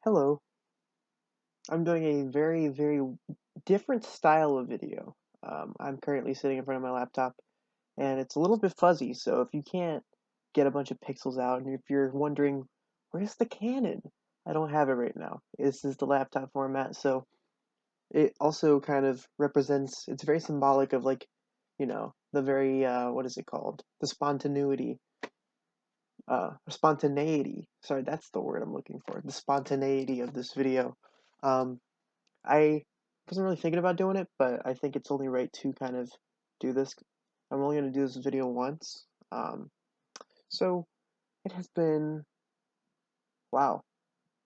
Hello, I'm doing a very different style of video. I'm currently sitting in front of my laptop and it's a little bit fuzzy, so if you can't get a bunch of pixels out and if you're wondering, where's the Canon? I don't have it right now. This is the laptop format, so it also kind of represents, it's very symbolic of the very, what is it called? The spontaneity. Sorry, that's the word I'm looking for. The spontaneity of this video. Um, I wasn't really thinking about doing it, but I think it's only right to kind of do this. I'm only going to do this video once. So it has been, wow,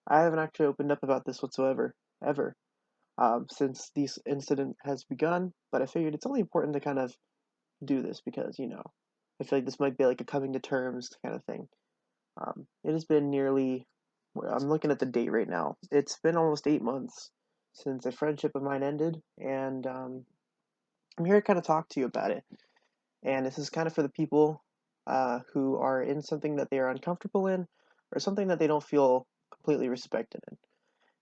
I haven't actually opened up about this whatsoever, ever, since this incident has begun, but I figured it's only important to kind of do this because, I feel like this might be like a coming to terms kind of thing. It has been nearly, well, I'm looking at the date right now. It's been almost 8 months since a friendship of mine ended, and I'm here to kind of talk to you about it. And this is kind of for the people who are in something that they are uncomfortable in, or something that they don't feel completely respected in.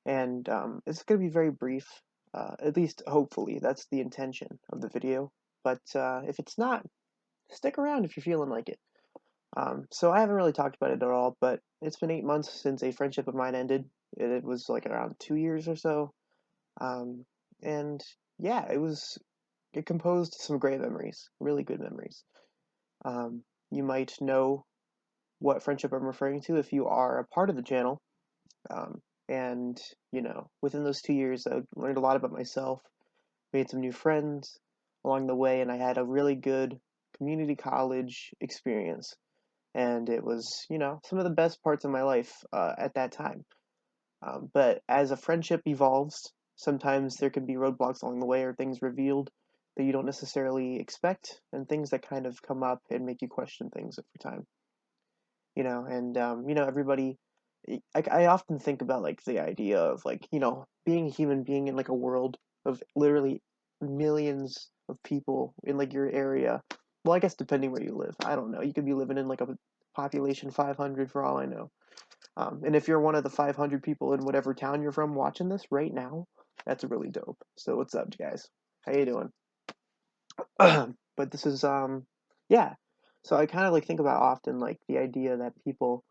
And it's going to be very brief, at least hopefully. That's the intention of the video. But if it's not, stick around if you're feeling like it. So I haven't really talked about it at all, but it's been 8 months since a friendship of mine ended. It was like around 2 years or so. Um, and yeah, it composed some great memories, really good memories. You might know what friendship I'm referring to if you are a part of the channel. Um, and, within those 2 years, I learned a lot about myself, made some new friends along the way, and I had a really good community college experience. And it was, some of the best parts of my life at that time. But as a friendship evolves, sometimes there can be roadblocks along the way or things revealed that you don't necessarily expect, and things that kind of come up and make you question things over time. And everybody. I often think about like the idea of like being a human being in like a world of literally millions of people in like your area. Well, I guess depending where you live, I don't know. You could be living in like a population 500 for all I know. And if you're one of the 500 people in whatever town you're from watching this right now, that's really dope. So what's up, guys? How you doing? But this is yeah. So I kind of like think about often like the idea that people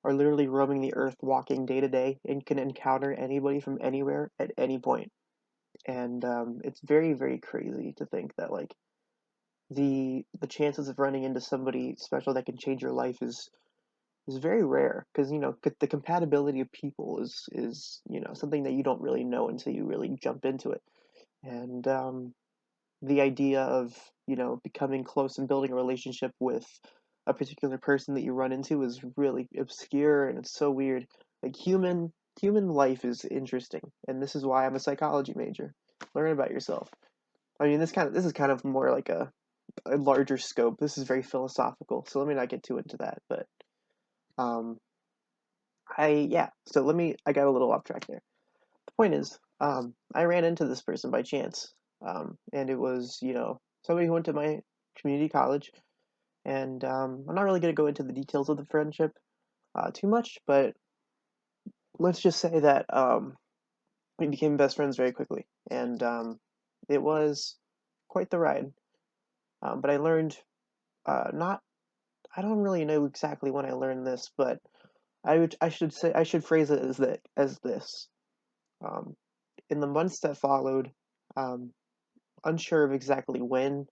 are literally roaming the earth, walking day to day, and can encounter anybody from anywhere at any point. And it's very crazy to think that like the chances of running into somebody special that can change your life is very rare because the compatibility of people is something that you don't really know until you really jump into it. And the idea of becoming close and building a relationship with a particular person that you run into is really obscure and it's so weird. Like human life is interesting, and this is why I'm a psychology major. Learn about yourself. I mean, this is kind of more like a larger scope. This is very philosophical, so let me not get too into that. But um, yeah. So I got a little off track there. The point is, I ran into this person by chance, and it was somebody who went to my community college, and I'm not really going to go into the details of the friendship too much, but let's just say that we became best friends very quickly, and it was quite the ride. But I learned not. I don't really know exactly when I learned this, but I should phrase it as this. Um, in the months that followed, um, unsure of exactly when,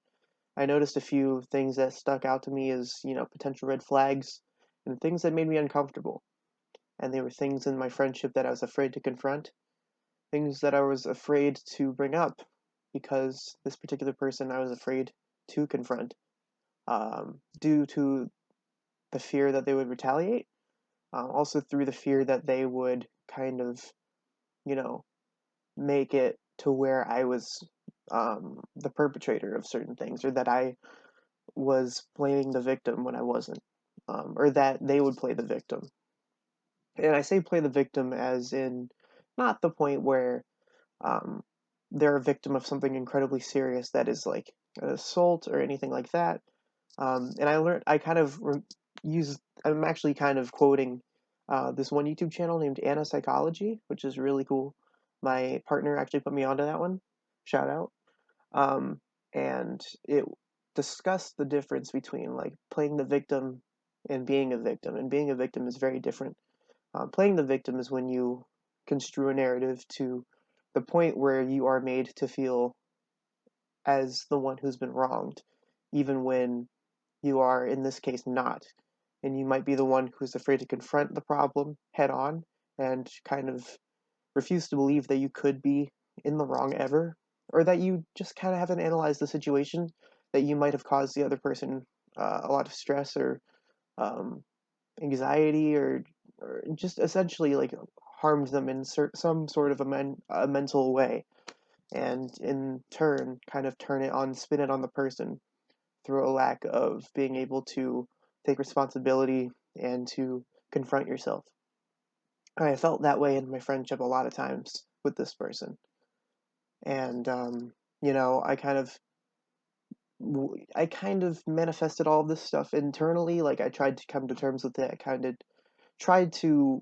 I noticed a few things that stuck out to me as, potential red flags and things that made me uncomfortable. And they were things in my friendship that I was afraid to confront, things that I was afraid to bring up because this particular person I was afraid to confront due to the fear that they would retaliate, also through the fear that they would kind of, you know, make it to where I was the perpetrator of certain things, or that I was blaming the victim when I wasn't, or that they would play the victim. And I say play the victim as in not the point where um, they're a victim of something incredibly serious that is like an assault or anything like that. And I learned, I kind of use, I'm actually kind of quoting this one YouTube channel named Anna Psychology, which is really cool. My partner actually put me onto that one. Shout out. Um, and it discussed the difference between like playing the victim and being a victim. And being a victim is very different. Playing the victim is when you construe a narrative to the point where you are made to feel as the one who's been wronged, even when you are, in this case, not. And you might be the one who's afraid to confront the problem head on and kind of refuse to believe that you could be in the wrong ever, or that you just kind of haven't analyzed the situation, that you might have caused the other person a lot of stress or um, anxiety, or just essentially like harmed them in some sort of a mental way, and in turn kind of spin it on the person through a lack of being able to take responsibility and to confront yourself. I felt that way in my friendship a lot of times with this person. And, I kind of manifested all of this stuff internally. Like, I tried to come to terms with it. I kind of tried to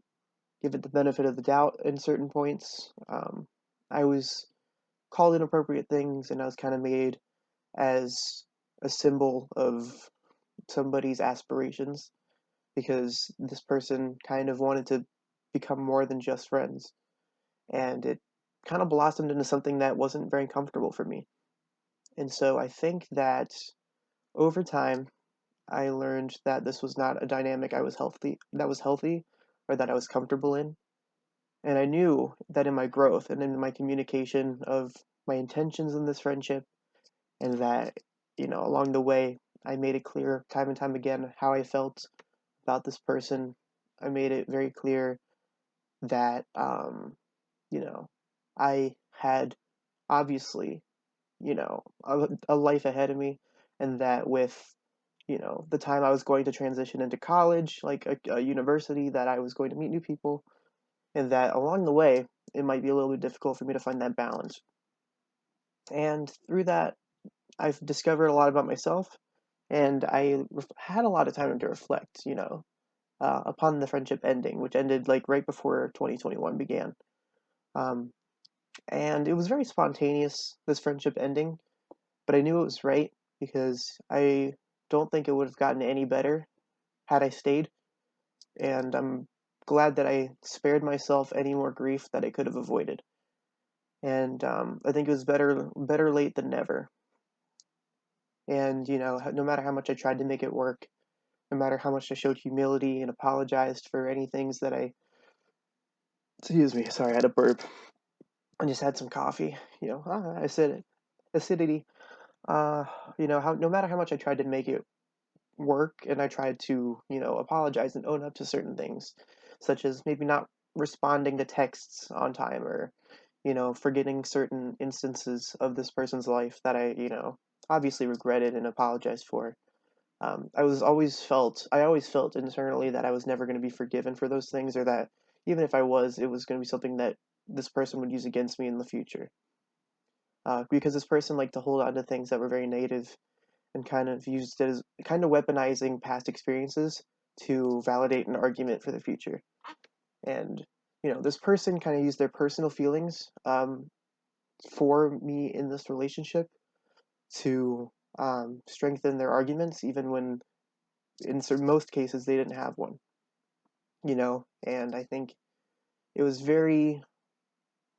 give it the benefit of the doubt in certain points. I was called inappropriate things, and I was kind of made as a symbol of somebody's aspirations because this person kind of wanted to become more than just friends. And it kind of blossomed into something that wasn't very comfortable for me. And so I think that over time, I learned that this was not a dynamic that was healthy, or that I was comfortable in. And I knew that in my growth and in my communication of my intentions in this friendship, and that, along the way, I made it clear time and time again how I felt about this person. I made it very clear that, you know, I had obviously, a life ahead of me, and that with, the time I was going to transition into college, like a university, that I was going to meet new people, and that along the way, it might be a little bit difficult for me to find that balance. And through that, I've discovered a lot about myself, and had a lot of time to reflect, upon the friendship ending, which ended like right before 2021 began. Um, and it was very spontaneous, this friendship ending, but I knew it was right because I don't think it would have gotten any better had I stayed, and I'm glad that I spared myself any more grief that I could have avoided. And I think it was better late than never. And no matter how much I tried to make it work, no matter how much I showed humility and apologized for any things that excuse me, sorry, I had a burp. I just had some coffee. I said it, acidity. Uh, no matter how much I tried to make it work, and I tried to, apologize and own up to certain things, such as maybe not responding to texts on time, or, forgetting certain instances of this person's life that obviously regretted and apologized for. I always felt internally that I was never going to be forgiven for those things, or that even if I was, it was going to be something that this person would use against me in the future. Because this person liked to hold on to things that were very negative, and kind of used it as kind of weaponizing past experiences to validate an argument for the future. And, this person kind of used their personal feelings for me in this relationship to strengthen their arguments, even when in most cases they didn't have one. And I think it was very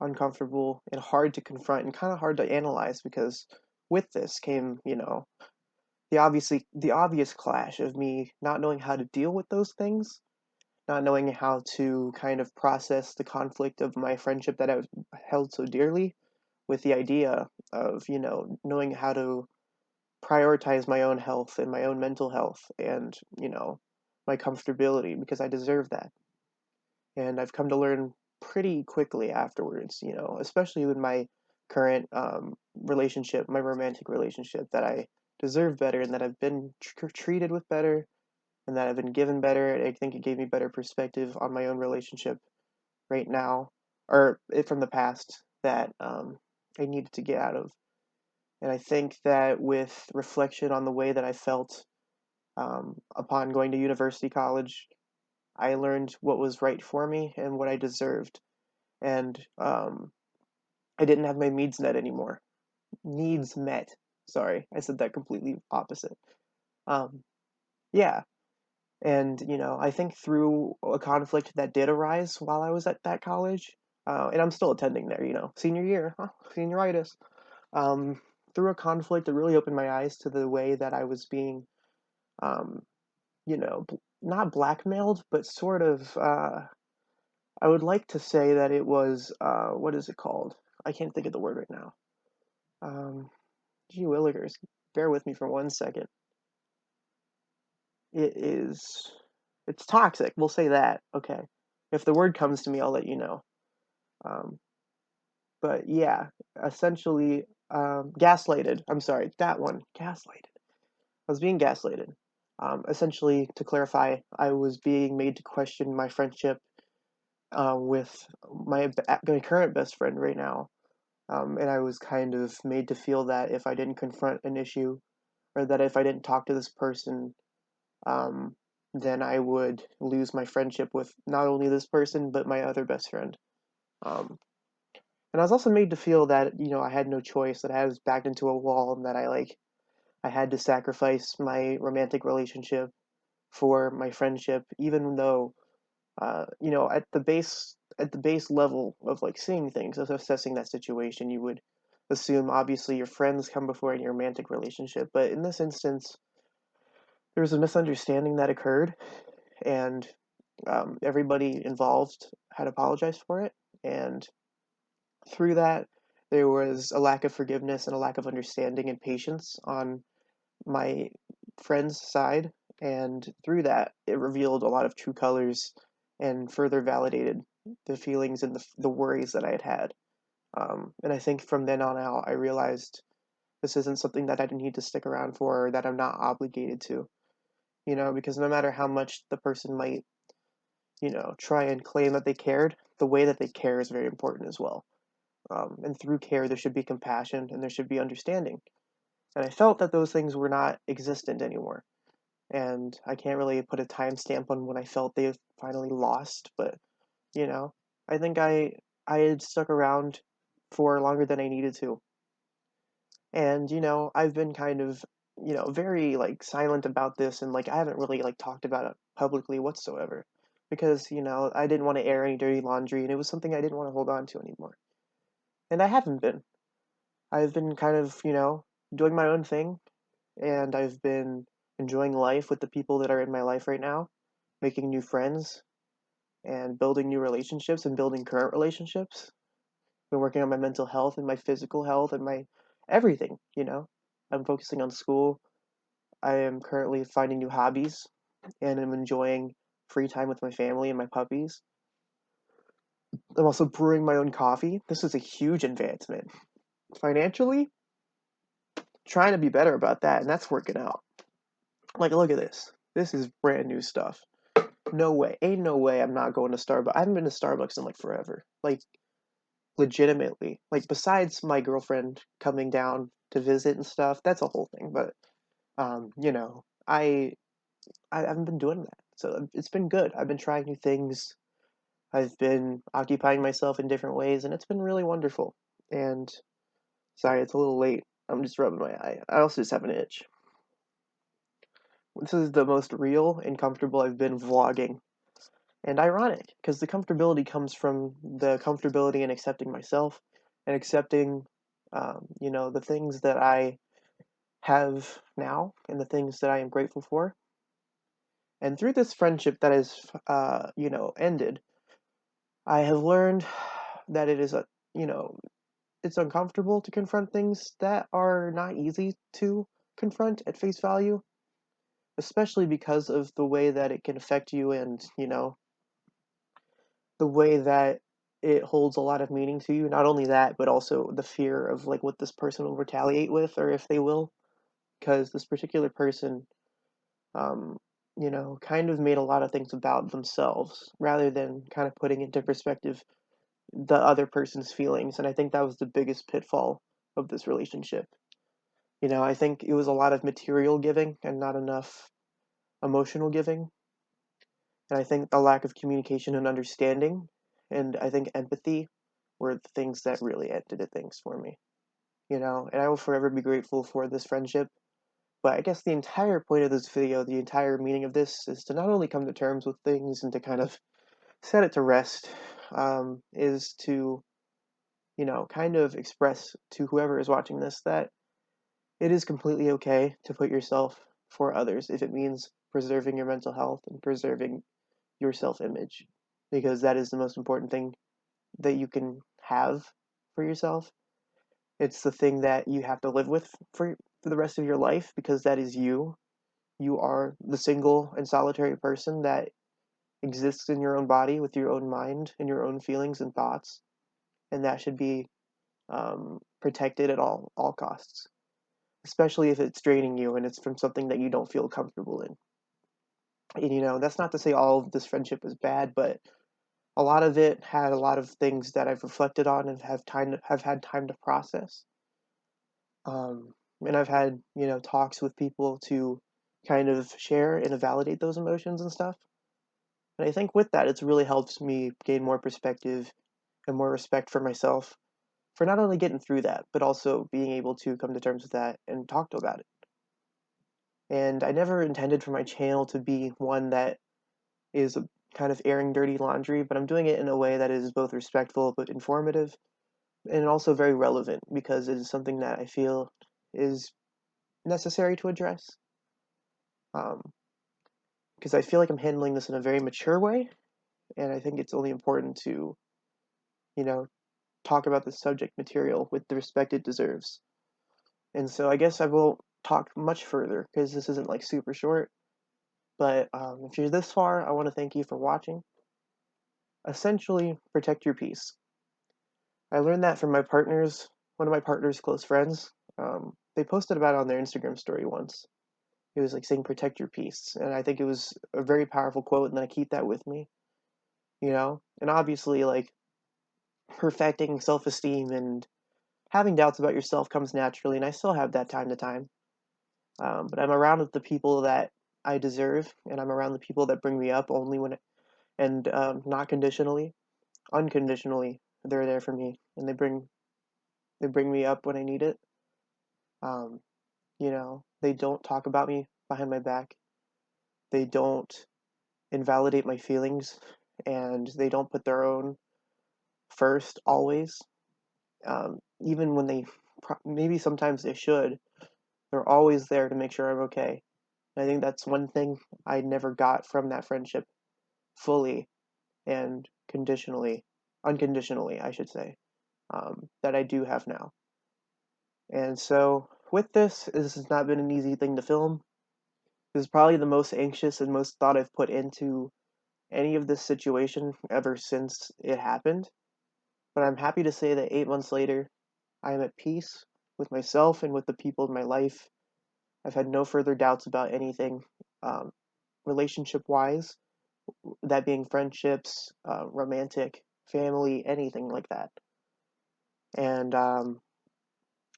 uncomfortable and hard to confront, and kind of hard to analyze, because with this came, the obvious clash of me not knowing how to deal with those things, not knowing how to kind of process the conflict of my friendship that I held so dearly, with the idea of, knowing how to prioritize my own health and my own mental health, and, my comfortability, because I deserve that. And I've come to learn pretty quickly afterwards, especially with my current relationship, my romantic relationship, that I deserve better, and that I've been treated with better, and that I've been given better. I think it gave me better perspective on my own relationship right now, or from the past, that I needed to get out of. And I think that with reflection on the way that I felt upon going to university college, I learned what was right for me and what I deserved, and I didn't have my needs met anymore. Needs met. Sorry, I said that completely opposite. Um, yeah, and I think through a conflict that did arise while I was at that college, and I'm still attending there, senior year, huh? Senioritis. Um, Through a conflict that really opened my eyes to the way that I was being, um, not blackmailed, but sort of. I would like to say that it was, what is it called? I can't think of the word right now. Um, Gee willikers, bear with me for 1 second. It is, it's toxic. We'll say that. Okay. If the word comes to me, I'll let you know. Um, but yeah, essentially, gaslighted. I'm sorry, that one, gaslighted. I was being gaslighted. Essentially, to clarify, I was being made to question my friendship with my current best friend right now. And I was kind of made to feel that if I didn't confront an issue, or that if I didn't talk to this person, um, then I would lose my friendship with not only this person but my other best friend. Um, and I was also made to feel that I had no choice, that I was backed into a wall, and that I had to sacrifice my romantic relationship for my friendship, even though at the base level of like seeing things, of assessing that situation, you would assume obviously your friends come before your romantic relationship. But in this instance, there was a misunderstanding that occurred, and everybody involved had apologized for it. And through that, there was a lack of forgiveness and a lack of understanding and patience on my friend's side. And through that, it revealed a lot of true colors and further validated the feelings and the worries that I had had. And I think from then on out, I realized this isn't something that I need to stick around for, or that I'm not obligated to, because no matter how much the person might, try and claim that they cared, the way that they care is very important as well. And through care, there should be compassion and there should be understanding. And I felt that those things were not existent anymore. And I can't really put a timestamp on when I felt they finally lost, but you know, I think I had stuck around for longer than I needed to. And I've been kind of, very like silent about this, and like I haven't really like talked about it publicly whatsoever because, I didn't want to air any dirty laundry, and it was something I didn't want to hold on to anymore. And I haven't been. I've been kind of, doing my own thing, and I've been enjoying life with the people that are in my life right now, making new friends and building new relationships and building current relationships. Been working on my mental health and my physical health and my everything. I'm focusing on school. I am currently finding new hobbies, and I'm enjoying free time with my family and my puppies. I'm also brewing my own coffee. This is a huge advancement. Financially, trying to be better about that, and that's working out. Like, look at this. This is brand new stuff. No way. Ain't no way I'm not going to Starbucks. I haven't been to Starbucks in like forever. Like, legitimately. Like, besides my girlfriend coming down to visit and stuff, that's a whole thing. But, I haven't been doing that. So it's been good. I've been trying new things. I've been occupying myself in different ways, and it's been really wonderful. And sorry, it's a little late. I'm just rubbing my eye. I also just have an itch. This is the most real and comfortable I've been vlogging. And ironic, because the comfortability comes from the comfortability in accepting myself and accepting, the things that I have now and the things that I am grateful for. And through this friendship that has, ended, I have learned that you know, it's uncomfortable to confront things that are not easy to confront at face value, especially because of the way that it can affect you, and, the way that it holds a lot of meaning to you. Not only that, but also the fear of like what this person will retaliate with, or if they will, because this particular person, um, kind of made a lot of things about themselves rather than kind of putting into perspective the other person's feelings. And I think that was the biggest pitfall of this relationship. I think it was a lot of material giving and not enough emotional giving. And I think the lack of communication and understanding, and I think empathy, were the things that really ended things for me. And I will forever be grateful for this friendship. But I guess the entire point of this video, the entire meaning of this, is to not only come to terms with things and to kind of set it to rest, is to, kind of express to whoever is watching this that it is completely okay to put yourself for others if it means preserving your mental health and preserving your self image, because that is the most important thing that you can have for yourself. It's the thing that you have to live with for the rest of your life because that is you. You are the single and solitary person that exists in your own body with your own mind and your own feelings and thoughts, and that should be protected at all costs, especially if it's draining you and it's from something that you don't feel comfortable in. And, that's not to say all of this friendship was bad, but a lot of it had a lot of things that I've reflected on and have had time to process. And I've had talks with people to kind of share and validate those emotions and stuff. And I think with that, it's really helped me gain more perspective and more respect for myself for not only getting through that, but also being able to come to terms with that and talk to about it. And I never intended for my channel to be one that is a kind of airing dirty laundry, but I'm doing it in a way that is both respectful but informative and also very relevant because it is something that I feel is necessary to address. Because I feel like I'm handling this in a very mature way, and I think it's only important to, you know, talk about the subject material with the respect it deserves. And so I guess I will talk much further because this isn't like super short. But if you're this far, I want to thank you for watching. Essentially, protect your peace. I learned that from one of my partner's close friends. They posted about it on their Instagram story once. It was like saying protect your peace. And I think it was a very powerful quote, and I keep that with me, And obviously, like, perfecting self esteem and having doubts about yourself comes naturally, and I still have that time to time. But I'm around the people that I deserve, and I'm around the people that bring me up only and not conditionally, unconditionally. They're there for me, and they bring me up when I need it. Um, they don't talk about me behind my back. They don't invalidate my feelings, and they don't put their own first always. Even when maybe sometimes they should, they're always there to make sure I'm okay. And I think that's one thing I never got from that friendship fully and unconditionally, I should say, that I do have now. And so, with this has not been an easy thing to film. This is probably the most anxious and most thought I've put into any of this situation ever since it happened. But I'm happy to say that 8 months later, I am at peace with myself and with the people in my life. I've had no further doubts about anything, um, relationship wise, that being friendships, romantic, family, anything like that. And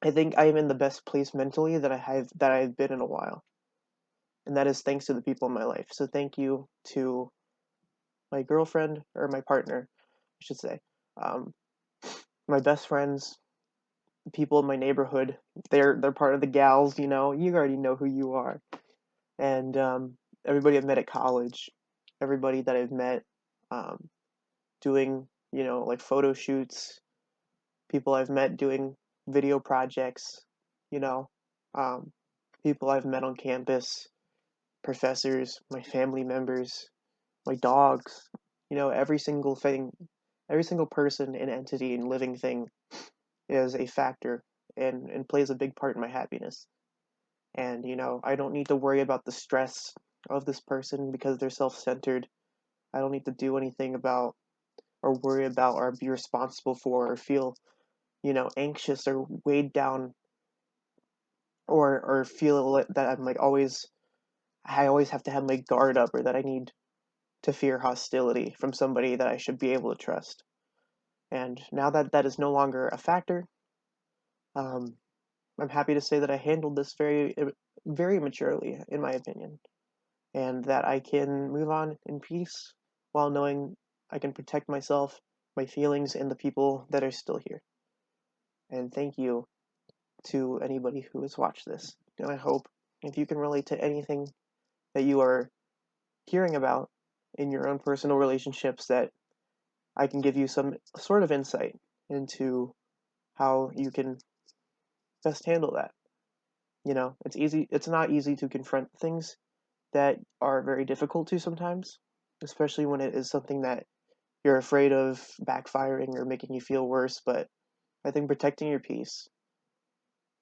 I think I am in the best place mentally that I've been in a while, and that is thanks to the people in my life. So thank you to my girlfriend or my partner, I should say, um, my best friends, people in my neighborhood. They're part of the gals. You already know who you are, and everybody I've met at college, everybody that I've met um, doing like photo shoots, people I've met doing video projects, you know, um, people I've met on campus, professors, my family members, my dogs, every single thing, every single person and entity and living thing is a factor and plays a big part in my happiness. And, I don't need to worry about the stress of this person because they're self centered. I don't need to do anything about or worry about or be responsible for or feel, anxious or weighed down or feel that I'm like I always have to have my guard up or that I need to fear hostility from somebody that I should be able to trust. And now that that is no longer a factor, um, I'm happy to say that I handled this very, very maturely, in my opinion. and that I can move on in peace while knowing I can protect myself, my feelings, and the people that are still here. And thank you to anybody who has watched this. And I hope if you can relate to anything that you are hearing about in your own personal relationships, that I can give you some sort of insight into how you can best handle that. It's not easy to confront things that are very difficult to sometimes, especially when it is something that you're afraid of backfiring or making you feel worse. But I think protecting your peace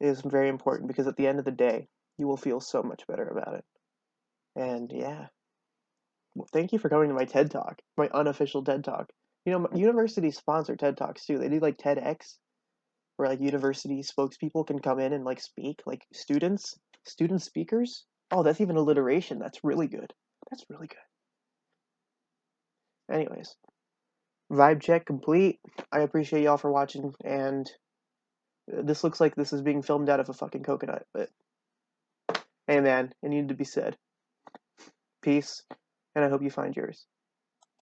is very important because at the end of the day, you will feel so much better about it. And yeah, well, thank you for coming to my TED Talk, my unofficial TED Talk. Universities sponsor TED Talks too. They do like TEDx, where like university spokespeople can come in and like speak, like student speakers. Oh, that's even alliteration. That's really good. That's really good. Anyways, vibe check complete. I appreciate y'all for watching, and this looks like this is being filmed out of a fucking coconut, but hey man, it needed to be said. Peace, and I hope you find yours.